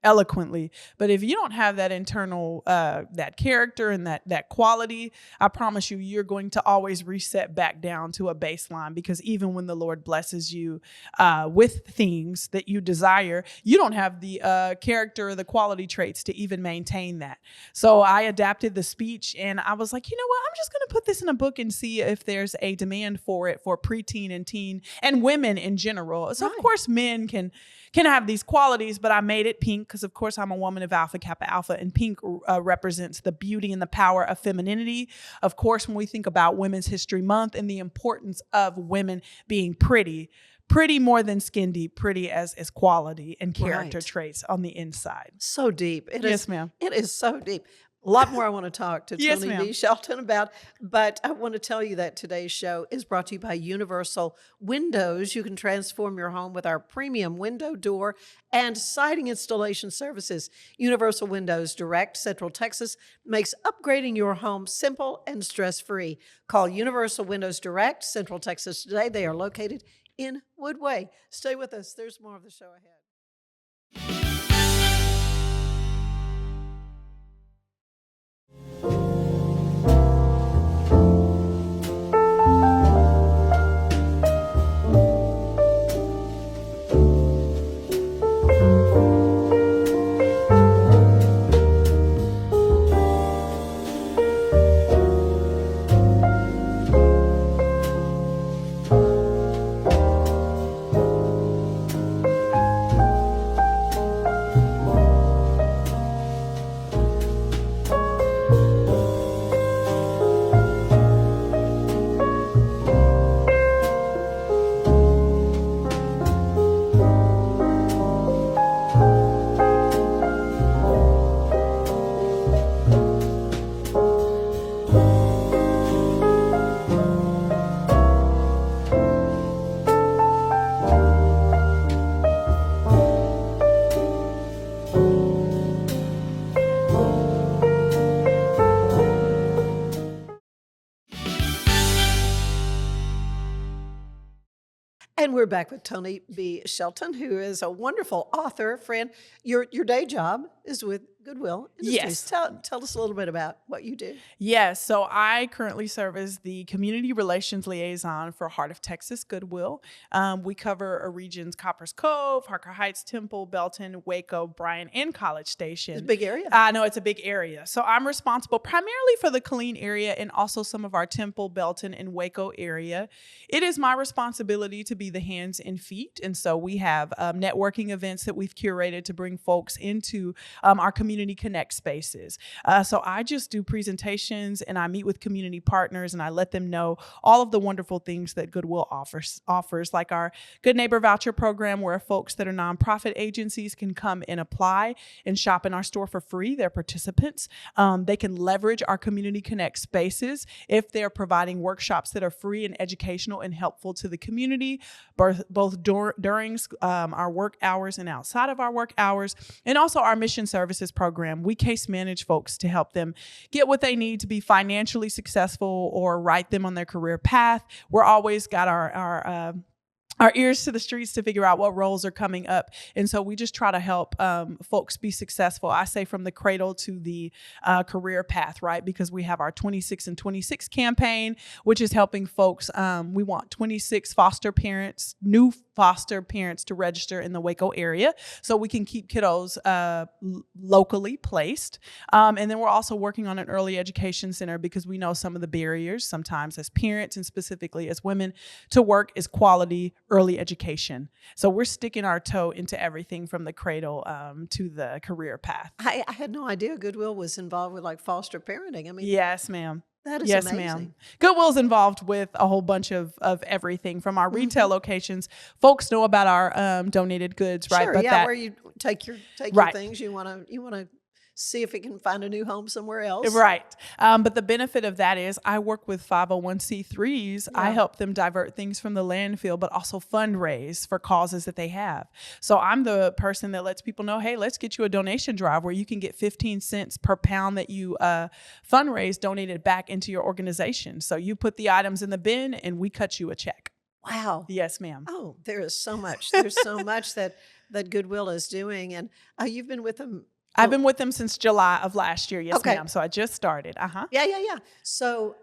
eloquently, but if you don't have that internal, that character and that quality, I promise you're going to always reset back down to a baseline, because even when the Lord blesses you with things that you desire, you don't have the character or the quality traits to even maintain that. So I adapted the speech, and I was like, you know what? I'm just going to put this in a book and see if there's a demand for it for preteen and teen and women in general. So of course, men can have these qualities, but I made it pink because, of course, I'm a woman of Alpha Kappa Alpha, and pink represents the beauty and the power of femininity. Of course, when we think about Women's History Month and the importance of women being pretty more than skin deep, pretty as quality and character traits on the inside. So deep. Yes, ma'am. It is so deep. A lot more I want to talk to Yes, Tonee B. Shelton about, but I want to tell you that today's show is brought to you by Universal Windows. You can transform your home with our premium window, door, and siding installation services. Universal Windows Direct, Central Texas, makes upgrading your home simple and stress-free. Call Universal Windows Direct, Central Texas today. They are located in Woodway. Stay with us. There's more of the show ahead. And we're back with Tonee B. Shelton, who is a wonderful author, friend. Your day job is with Goodwill Industries. Yes. Tell us a little bit about what you do. Yes. So I currently serve as the Community Relations Liaison for Heart of Texas Goodwill. We cover a regions Coppers Cove, Harker Heights, Temple, Belton, Waco, Bryan, and College Station. It's a big area. I know it's a big area. So I'm responsible primarily for the Killeen area and also some of our Temple, Belton, and Waco area. It is my responsibility to be the hands and feet. And so we have networking events that we've curated to bring folks into our Community Connect spaces. So I just do presentations and I meet with community partners and I let them know all of the wonderful things that Goodwill offers, like our Good Neighbor Voucher program, where folks that are nonprofit agencies can come and apply and shop in our store for free. They're participants. They can leverage our Community Connect spaces if they're providing workshops that are free and educational and helpful to the community, both during our work hours and outside of our work hours, and also our mission services program. We case manage folks to help them get what they need to be financially successful or write them on their career path. We're always got our ears to the streets to figure out what roles are coming up. And so we just try to help folks be successful. I say from the cradle to the career path, right? Because we have our 26 and 26 campaign, which is helping folks. We want 26 new foster parents to register in the Waco area so we can keep kiddos locally placed. And then we're also working on an early education center because we know some of the barriers sometimes as parents and specifically as women to work is quality early education. So we're sticking our toe into everything from the cradle to the career path. I had no idea Goodwill was involved with like foster parenting. I mean, yes, ma'am. That is yes, amazing. ma'am. Goodwill's involved with a whole bunch of everything from our retail locations. Folks know about our donated goods, right? Sure, but where you take your Right. things. You want to see if it can find a new home somewhere else. Right. But the benefit of that is I work with 501c3s. I help them divert things from the landfill, but also fundraise for causes that they have. So I'm the person that lets people know, hey, let's get you a donation drive where you can get 15 cents per pound that you fundraise donated back into your organization. So you put the items in the bin and we cut you a check. Wow. Yes, ma'am. Oh, there is so much. There's so much that Goodwill is doing. And you've been with them. I've been with them since July of last year. Yes, Okay. ma'am. So I just started. Yeah. So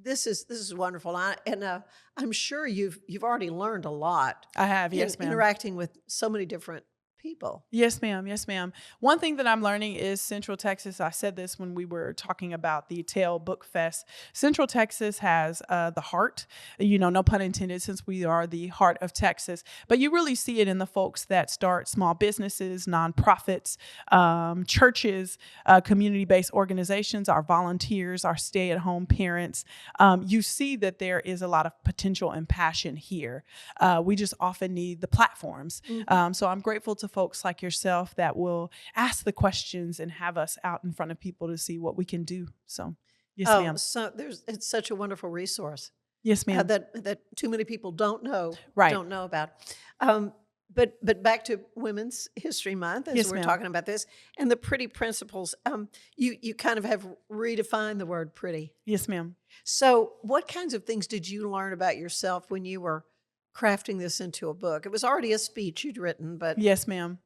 this is wonderful. I'm sure you've already learned a lot. I have, yes, ma'am. Interacting with so many different people. Yes, ma'am. Yes, ma'am. One thing that I'm learning is Central Texas. I said this when we were talking about the Tail Book Fest. Central Texas has the heart, no pun intended, since we are the heart of Texas. But you really see it in the folks that start small businesses, nonprofits, churches, community-based organizations, our volunteers, our stay-at-home parents. You see that there is a lot of potential and passion here. We just often need the platforms. So I'm grateful to folks like yourself that will ask the questions and have us out in front of people to see what we can do. So, yes, ma'am. So it's such a wonderful resource. Yes, ma'am. That too many people don't know Right. about. But back to Women's History Month, as Yes, we're ma'am. talking about this, and the pretty principles. You kind of have redefined the word pretty. Yes, ma'am. So what kinds of things did you learn about yourself when you were crafting this into a book? It was already a speech you'd written, but Yes, ma'am.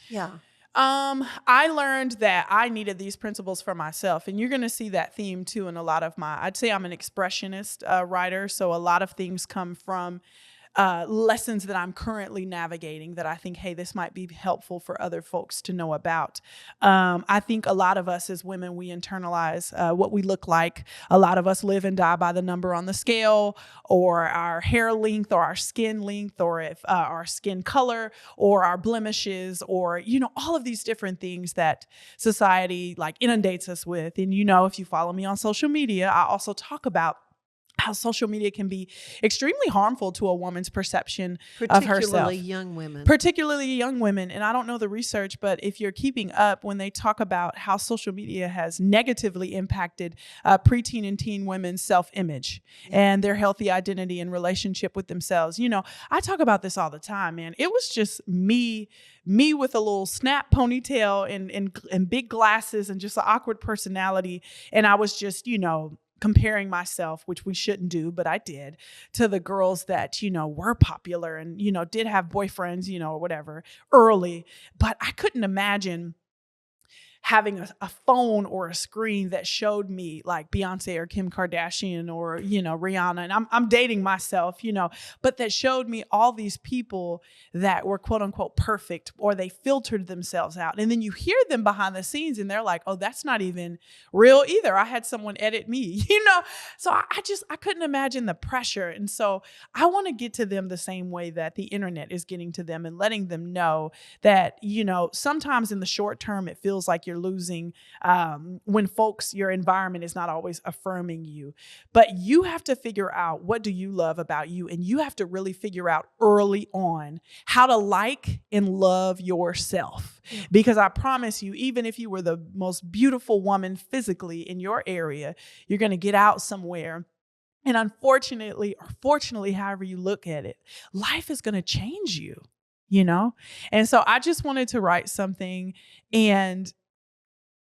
yeah. I learned that I needed these principles for myself, and you're going to see that theme too in a lot of I'd say I'm an expressionist writer, so a lot of things come from lessons that I'm currently navigating that I think, hey, this might be helpful for other folks to know about. I think a lot of us as women, we internalize what we look like. A lot of us live and die by the number on the scale, or our hair length, or our skin length, or if our skin color, or our blemishes, or, all of these different things that society inundates us with. And, if you follow me on social media, I also talk about how social media can be extremely harmful to a woman's perception of herself. Particularly young women. Particularly young women. And I don't know the research, but if you're keeping up, when they talk about how social media has negatively impacted preteen and teen women's self-image and their healthy identity and relationship with themselves. I talk about this all the time, man. It was just me with a little snap ponytail and big glasses and just an awkward personality. And I was just, comparing myself, which we shouldn't do, but I did, to the girls that, were popular and, did have boyfriends, or whatever early. But I couldn't imagine having a phone or a screen that showed me like Beyonce or Kim Kardashian or, Rihanna. And I'm dating myself, but that showed me all these people that were quote unquote perfect, or they filtered themselves out. And then you hear them behind the scenes and they're like, oh, that's not even real either. I had someone edit me, So I couldn't imagine the pressure. And so I want to get to them the same way that the internet is getting to them, and letting them know that, sometimes in the short term, it feels like you're losing when your environment is not always affirming you. But you have to figure out, what do you love about you? And you have to really figure out early on how to like and love yourself. Because I promise you, even if you were the most beautiful woman physically in your area, you're going to get out somewhere. And unfortunately, or fortunately, however you look at it, life is going to change you, And so I just wanted to write something and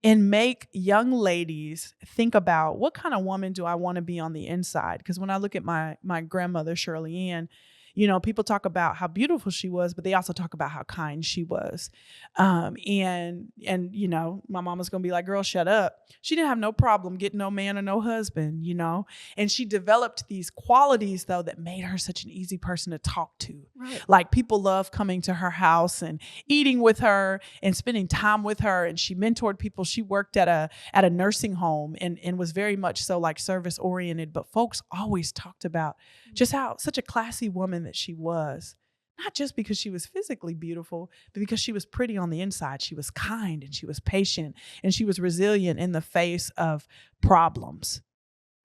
make young ladies think about, what kind of woman do I want to be on the inside? Because when I look at my grandmother, Shirley Ann, people talk about how beautiful she was, but they also talk about how kind she was. And my mama's going to be like, girl, shut up. She didn't have no problem getting no man or no husband, and she developed these qualities though that made her such an easy person to talk to. Right. Like people love coming to her house and eating with her and spending time with her. And she mentored people. She worked at a nursing home and was very much so like service oriented, but folks always talked about just how such a classy woman that she was, not just because she was physically beautiful, but because she was pretty on the inside. She was kind and she was patient and she was resilient in the face of problems.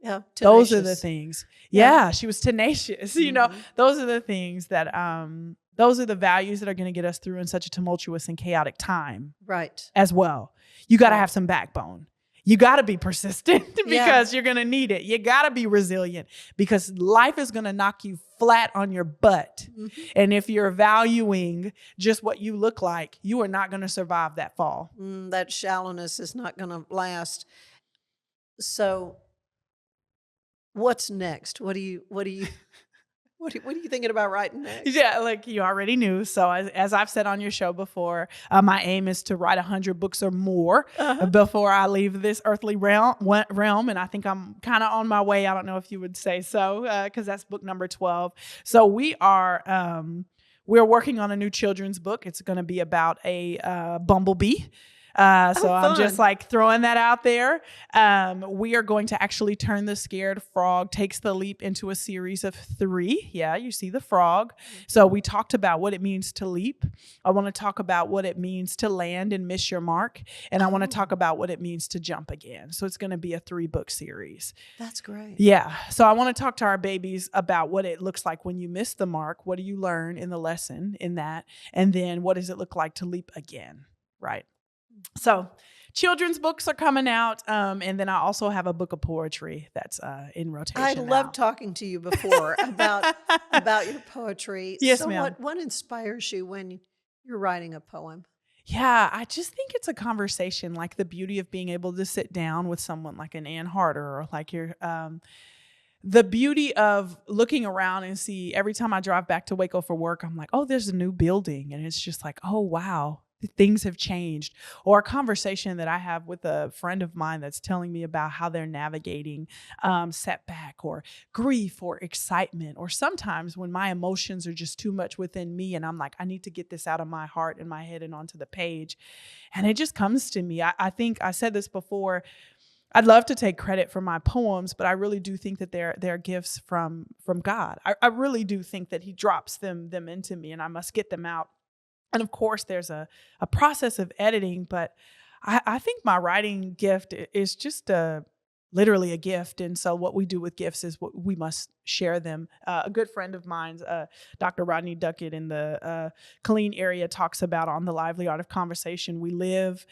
Yeah, those are the things. Yeah, she was tenacious. Those are the things that, those are the values that are going to get us through in such a tumultuous and chaotic time. Right. As well. You got to have some backbone. You got to be persistent because you're going to need it. You got to be resilient because life is going to knock you flat on your butt. Mm-hmm. And if you're valuing just what you look like, you are not going to survive that fall. That shallowness is not going to last. So what's next? What are you thinking about writing next? Yeah, like you already knew. So as I've said on your show before, my aim is to write 100 books or more before I leave this earthly realm. And I think I'm kind of on my way. I don't know if you would say so, because that's book number 12. So we're working on a new children's book. It's going to be about a bumblebee. I'm just like throwing that out there. We are going to actually turn the scared frog takes the leap into a series of 3. Yeah, you see the frog. So we talked about what it means to leap. I want to talk about what it means to land and miss your mark. And I want to talk about what it means to jump again. So it's going to be a 3-book series. That's great. Yeah. So I want to talk to our babies about what it looks like when you miss the mark. What do you learn in the lesson in that? And then what does it look like to leap again? Right. So children's books are coming out. And then I also have a book of poetry that's in rotation. I loved talking to you before about your poetry. Yes, so ma'am. What inspires you when you're writing a poem? Yeah, I just think it's a conversation, like the beauty of being able to sit down with someone like an Ann Harder or like your the beauty of looking around and see every time I drive back to Waco for work, I'm like, oh, there's a new building. And it's just like, oh, wow. Things have changed. Or a conversation that I have with a friend of mine that's telling me about how they're navigating setback or grief or excitement, or sometimes when my emotions are just too much within me and I'm like, I need to get this out of my heart and my head and onto the page. And it just comes to me. I think I said this before. I'd love to take credit for my poems, but I really do think that they're gifts from God. I really do think that he drops them into me and I must get them out. And of course, there's a process of editing, but I think my writing gift is just literally a gift. And so what we do with gifts is we must share them. A good friend of mine, Dr. Rodney Duckett in the Killeen area, talks about on The Lively Art of Conversation, we live,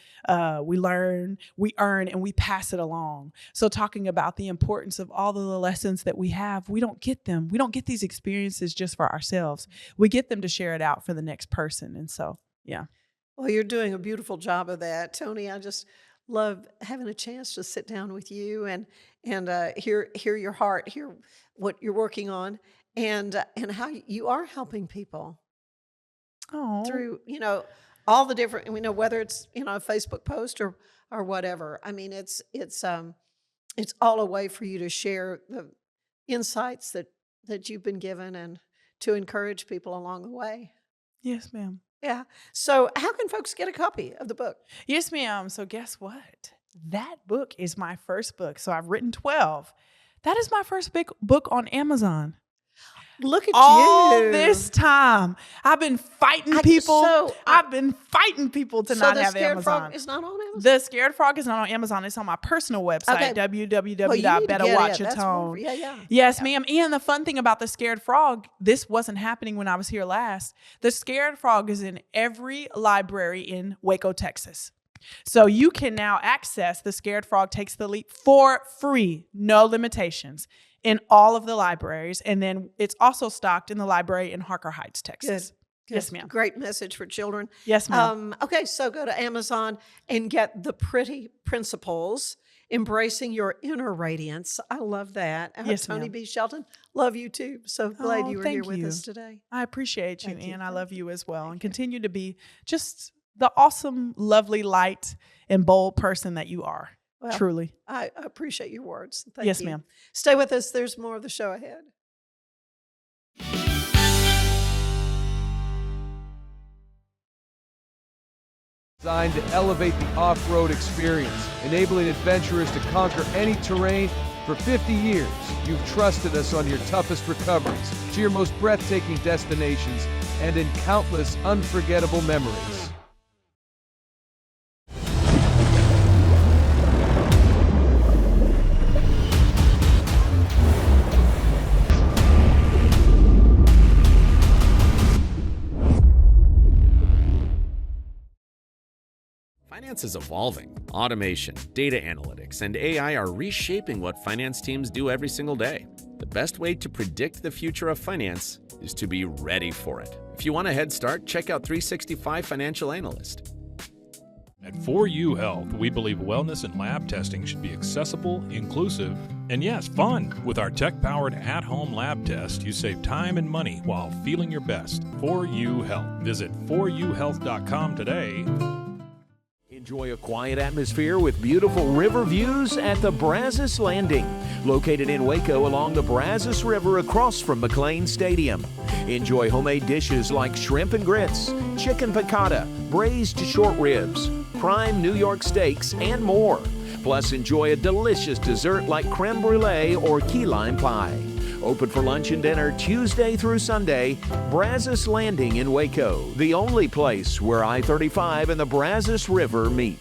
we learn, we earn, and we pass it along. So talking about the importance of all of the lessons that we have, we don't get them. We don't get these experiences just for ourselves. We get them to share it out for the next person. And so, yeah. Well, you're doing a beautiful job of that, Tonee. I just love having a chance to sit down with you hear your heart, hear what you're working on, and how you are helping people through, all the different, whether it's, a Facebook post or whatever. I mean, it's all a way for you to share the insights that you've been given and to encourage people along the way. Yes, ma'am. Yeah. So how can folks get a copy of the book? Yes, ma'am. So guess what? That book is my first book. So I've written 12. That is my first big book on Amazon. Look at all you. this time. I've been fighting people. I've been fighting people to not have Amazon. The Scared Frog is not on Amazon? The Scared Frog is not on Amazon. It's on my personal website, www.betterwatchathone. Yeah. Yes, ma'am. And the fun thing about the Scared Frog, this wasn't happening when I was here last. The Scared Frog is in every library in Waco, Texas. So you can now access The Scared Frog Takes the Leap for free, no limitations, in all of the libraries. And then it's also stocked in the library in Harker Heights, Texas. Good. Yes, ma'am. Great message for children. Yes, ma'am. Okay, so go to Amazon and get The P.R.E.T.T.Y Principles, Embracing Your Inner Radiance. I love that. Yes, Tonee ma'am. B. Shelton, love you too. So glad you were here with us today. I appreciate you, Thank you. and I love you as well. And continue to be just the awesome, lovely, light, and bold person that you are. Well, Truly. I appreciate your words. Thank Yes, you. ma'am. Stay with us. There's more of the show ahead. Designed to elevate the off-road experience, enabling adventurers to conquer any terrain. For 50 years, you've trusted us on your toughest recoveries, to your most breathtaking destinations, and in countless unforgettable memories. Finance is evolving. Automation, data analytics, and AI are reshaping what finance teams do every single day. The best way to predict the future of finance is to be ready for it. If you want a head start, check out 365 Financial Analyst. At 4U Health, we believe wellness and lab testing should be accessible, inclusive, and yes, fun. With our tech-powered at-home lab test, you save time and money while feeling your best. 4U Health. Visit 4uhealth.com today. Enjoy a quiet atmosphere with beautiful river views at the Brazos Landing, located in Waco along the Brazos River across from McLean Stadium. Enjoy homemade dishes like shrimp and grits, chicken piccata, braised short ribs, prime New York steaks, and more. Plus, enjoy a delicious dessert like creme brulee or key lime pie. Open for lunch and dinner Tuesday through Sunday. Brazos Landing in Waco, the only place where I-35 and the Brazos River meet.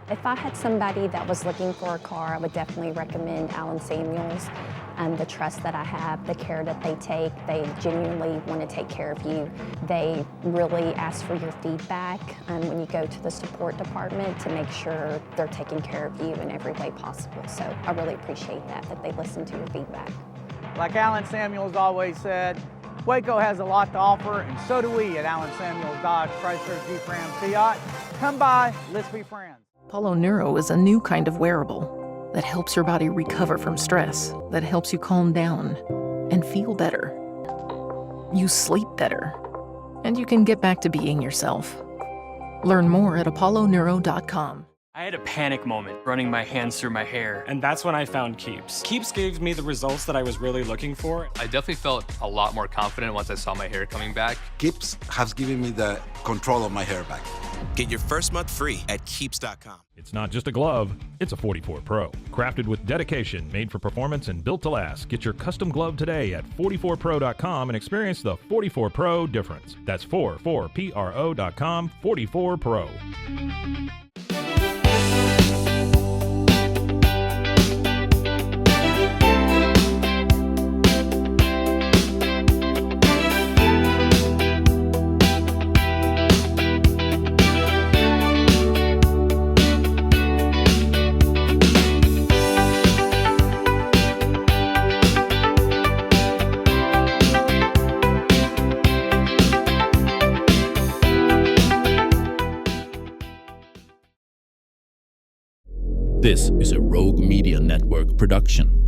If I had somebody that was looking for a car, I would definitely recommend Allen Samuels. The trust that I have, the care that they take, they genuinely want to take care of you. They really ask for your feedback when you go to the support department to make sure they're taking care of you in every way possible. So I really appreciate that they listen to your feedback. Like Allen Samuels always said, Waco has a lot to offer, and so do we at Allen Samuels Dodge, Chrysler, Jeep, Ram, Fiat. Come by, let's be friends. Apollo Neuro is a new kind of wearable that helps your body recover from stress, that helps you calm down and feel better. You sleep better, and you can get back to being yourself. Learn more at apolloneuro.com. I had a panic moment running my hands through my hair, and that's when I found Keeps. Keeps gave me the results that I was really looking for. I definitely felt a lot more confident once I saw my hair coming back. Keeps has given me the control of my hair back. Get your first month free at Keeps.com. It's not just a glove, it's a 44 Pro. Crafted with dedication, made for performance, and built to last. Get your custom glove today at 44pro.com and experience the 44 Pro difference. That's 44pro.com, 44 Pro. This is a Rogue Media Network production.